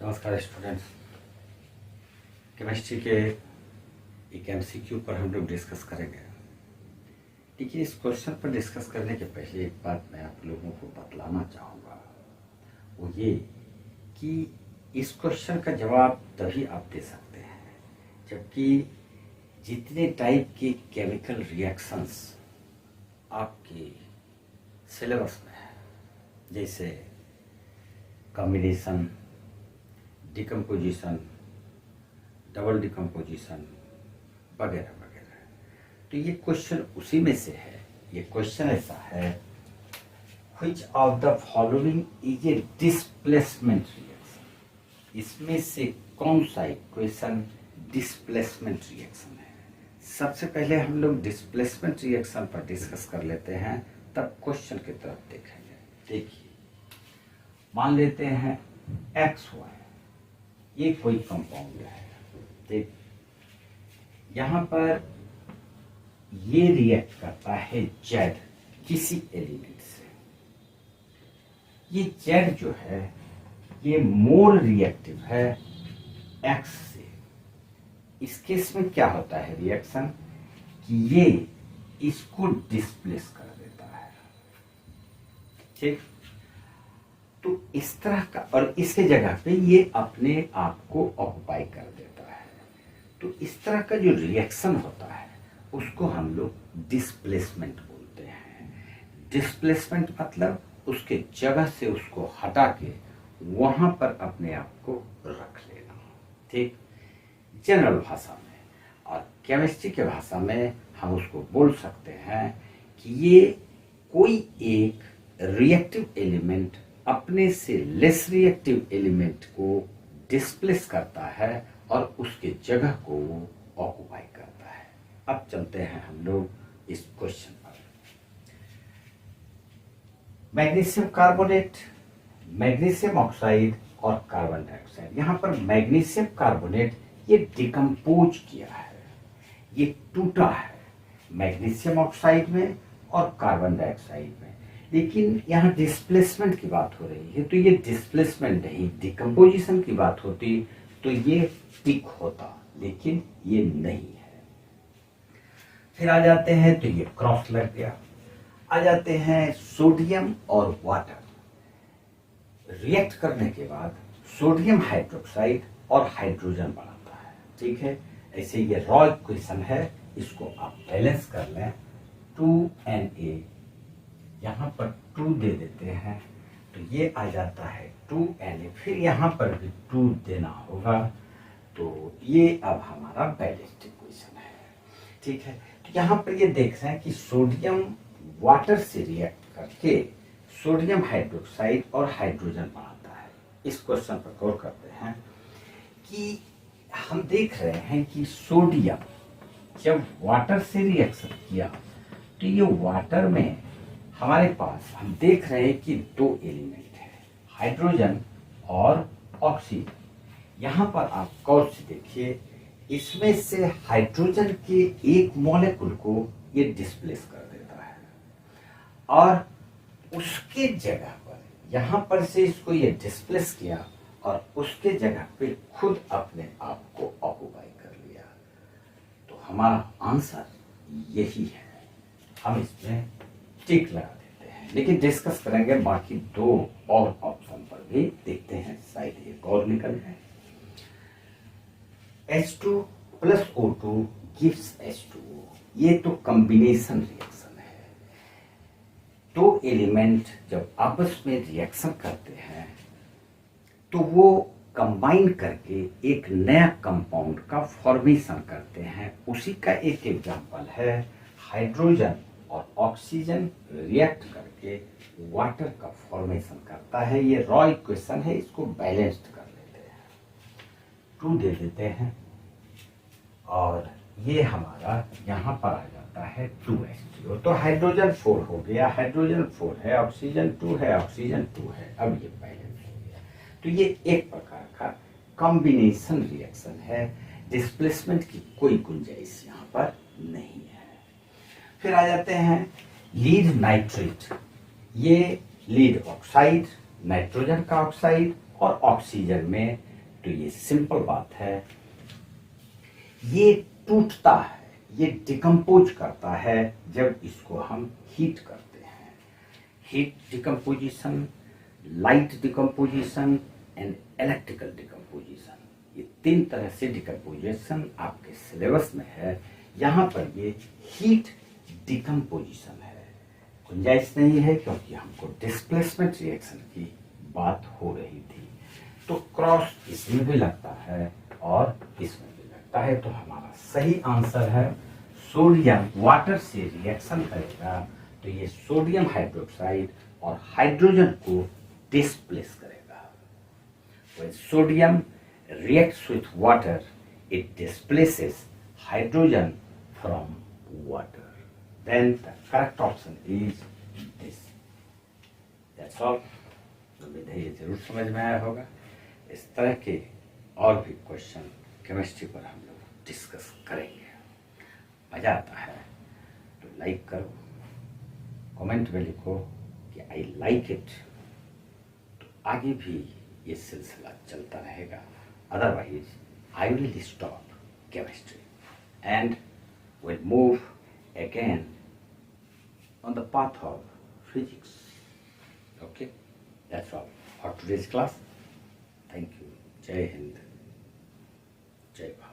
नमस्कार students. Chemistry के एक एमसीक्यू पर हम लोग डिस्कस करेंगे। देखिए, इस क्वेश्चन पर डिस्कस करने के पहले एक बात मैं आप लोगों को बतलाना चाहूँगा, वो ये कि इस क्वेश्चन का जवाब तभी आप दे सकते हैं जबकि जितने टाइप के केमिकल रिएक्शंस आपके सिलेबस में है, जैसे कॉम्बिनेशन, डिकम्पोजिशन, डबल डिकम्पोजिशन वगैरह वगैरह, तो ये क्वेश्चन उसी में से है। ये क्वेश्चन ऐसा है, which of the following is a displacement reaction. इसमें से कौन सा इक्वेशन डिस्प्लेसमेंट रिएक्शन है। सबसे पहले हम लोग डिस्प्लेसमेंट रिएक्शन पर डिस्कस कर लेते हैं, तब क्वेश्चन की तरफ देखेंगे। देखिए, मान लेते हैं XY ये कोई कंपाउंड है, देख यहां पर ये रिएक्ट करता है Z किसी एलिमेंट से। ये Z जो है ये मोर रिएक्टिव है X से। इस केस में क्या होता है रिएक्शन कि ये इसको डिस्प्लेस कर देता है, ठीक। तो इस तरह का, और इसके जगह पे ये अपने आप को ऑक्युपाई कर देता है। तो इस तरह का जो रिएक्शन होता है उसको हम लोग डिस्प्लेसमेंट बोलते हैं। डिस्प्लेसमेंट मतलब उसके जगह से उसको हटा के वहां पर अपने आप को रख लेना, ठीक, जनरल भाषा में। और केमिस्ट्री के भाषा में हम उसको बोल सकते हैं कि ये कोई एक रिएक्टिव एलिमेंट अपने से लेस रिएक्टिव एलिमेंट को डिस्प्लेस करता है और उसके जगह को वो ऑक्युपाई करता है। अब चलते हैं हम लोग इस क्वेश्चन पर। मैग्नीशियम कार्बोनेट, मैग्नीशियम ऑक्साइड और कार्बन डाइऑक्साइड। यहां पर मैग्नीशियम कार्बोनेट ये डिकम्पोज किया है, ये टूटा है मैग्नीशियम ऑक्साइड में और कार्बन डाइऑक्साइड में। लेकिन यहाँ डिस्प्लेसमेंट की बात हो रही है, तो ये डिस्प्लेसमेंट नहीं, डिकम्पोजिशन की बात होती तो ये टिक होता, लेकिन ये नहीं है। फिर आ जाते हैं, तो ये क्रॉस लग गया। आ जाते हैं सोडियम और वाटर। रिएक्ट करने के बाद सोडियम हाइड्रोक्साइड और हाइड्रोजन बनाता है, ठीक है। ऐसे ये रॉ इक्वेशन है, इसको आप बैलेंस कर लें। 2Na, यहाँ पर 2 दे देते हैं तो ये आ जाता है 2Na। फिर यहाँ पर भी 2 देना होगा, तो ये अब हमारा बैलेंस्ड इक्वेशन है, ठीक है। तो यहाँ पर ये देख रहे हैं कि सोडियम वाटर से रिएक्ट करके सोडियम हाइड्रोक्साइड और हाइड्रोजन बनाता है। इस क्वेश्चन पर गौर करते हैं कि हम देख रहे हैं कि सोडियम जब वाटर से रिएक्शन किया तो ये वाटर में हमारे पास हम देख रहे हैं कि 2 एलिमेंट है, हाइड्रोजन और ऑक्सीजन। यहां पर आप गौर से देखिए, इसमें से हाइड्रोजन के एक मॉलिक्यूल को ये डिस्प्लेस कर देता है और उसके जगह पर यहां पर से इसको ये डिस्प्लेस किया और उसके जगह पे खुद अपने आप को ऑक्युपाई कर लिया। तो हमारा आंसर यही है, हम इसमें टिक लगा देते हैं। लेकिन डिस्कस करेंगे बाकी 2 और ऑप्शन पर भी, देखते हैं शायद एक और निकल जाए। H2 + O2 gives H2O। ये तो कॉम्बिनेशन रिएक्शन है। 2 एलिमेंट जब आपस में रिएक्शन करते हैं तो वो कंबाइन करके एक नया कंपाउंड का फॉर्मेशन करते हैं। उसी का एक एग्जांपल है हाइड्रोजन और ऑक्सीजन रिएक्ट करके वाटर का फॉर्मेशन करता है। ये रॉ इक्वेशन है, इसको बैलेंस्ड कर लेते हैं। 2 दे देते हैं और ये हमारा यहाँ पर आ जाता है 2H2O। तो हाइड्रोजन 4 हो गया, हाइड्रोजन 4 है, ऑक्सीजन 2 है, ऑक्सीजन 2 है। अब ये बैलेंस हो गया। तो ये एक प्रकार का कॉम्बिनेशन रिएक्शन है, डिस्प्लेसमेंट की कोई गुंजाइश यहाँ पर नहीं है। फिर आ जाते हैं लीड नाइट्रेट। ये लीड ऑक्साइड, नाइट्रोजन का ऑक्साइड और ऑक्सीजन में तो ये सिंपल बात है, ये टूटता है, ये डिकम्पोज करता है जब इसको हम हीट करते हैं। Heat decomposition, light decomposition and electrical decomposition, ये 3 तरह से डिकम्पोजिशन आपके सिलेबस में है। यहाँ पर ये हीट डिकम्पोजिशन है, गुंजाइश नहीं है क्योंकि हमको डिस्प्लेसमेंट रिएक्शन की बात हो रही थी। तो क्रॉस इसमें भी लगता है और इसमें भी लगता है, तो हमारा सही आंसर है सोडियम वाटर से रिएक्शन करेगा तो ये सोडियम हाइड्रोक्साइड और हाइड्रोजन को डिस्प्लेस करेगा। When sodium reacts with water, it displaces hydrogen from water. Then the correct option is this. That's all. उम्मीद है ये जरूर समझ में आया होगा। इस तरह के और भी क्वेश्चन केमिस्ट्री पर हम लोग डिस्कस करेंगे। मजा आता है तो लाइक करो, कमेंट में लिखो कि आई लाइक इट, तो आगे भी ये सिलसिला चलता रहेगा। Otherwise I will stop chemistry and will move again on the path of physics. Okay, that's all for today's class. Thank you. Jai Hind, Jai Bharat.